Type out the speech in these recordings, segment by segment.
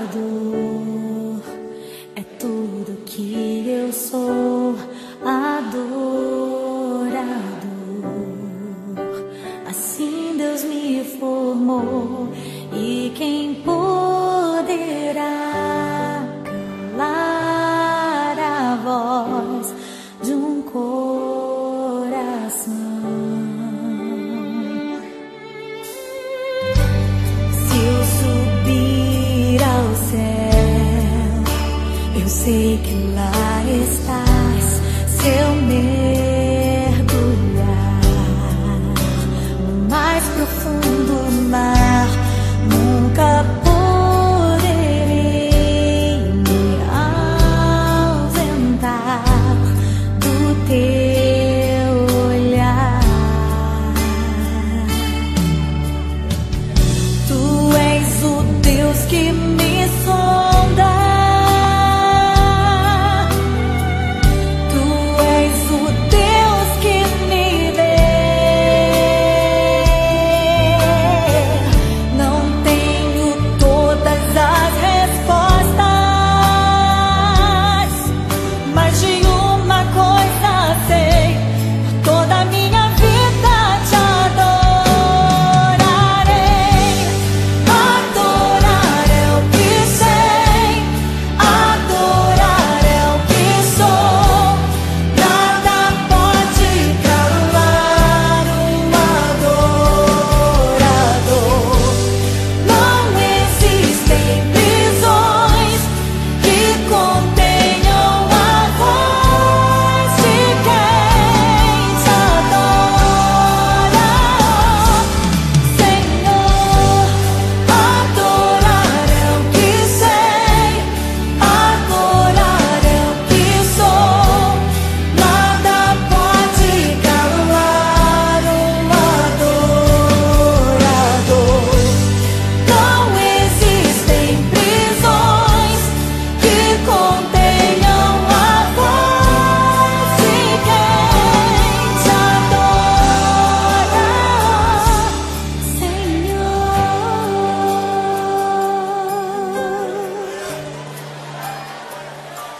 Adorador é tudo que eu sou. Adorador, assim Deus me formou. E quem poderá calar a voz de um coração? Eu sei que lá estás. Se eu mergulhar no mais profundo mar, nunca poderei me ausentar do teu olhar. Tu és o Deus que me sonda.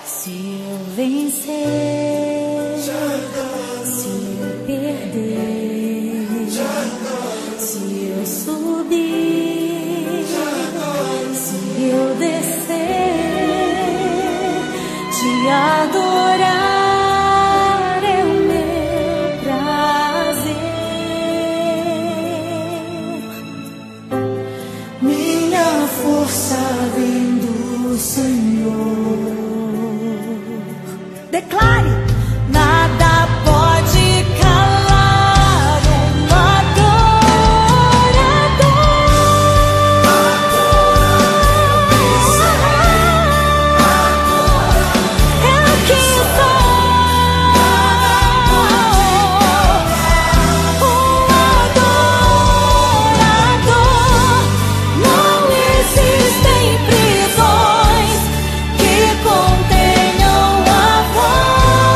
Se eu vencer, se eu perder, se eu subir, se eu descer, te adorar é o meu prazer. Minha força vem do Senhor. Declare, nada pode calar um adorador. Eu que sou um adorador. Não existem prisões que contenham a voz.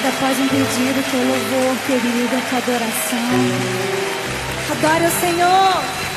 obrigada. Após um pedido, teu louvor, querido, a tua adoração. Adore o Senhor.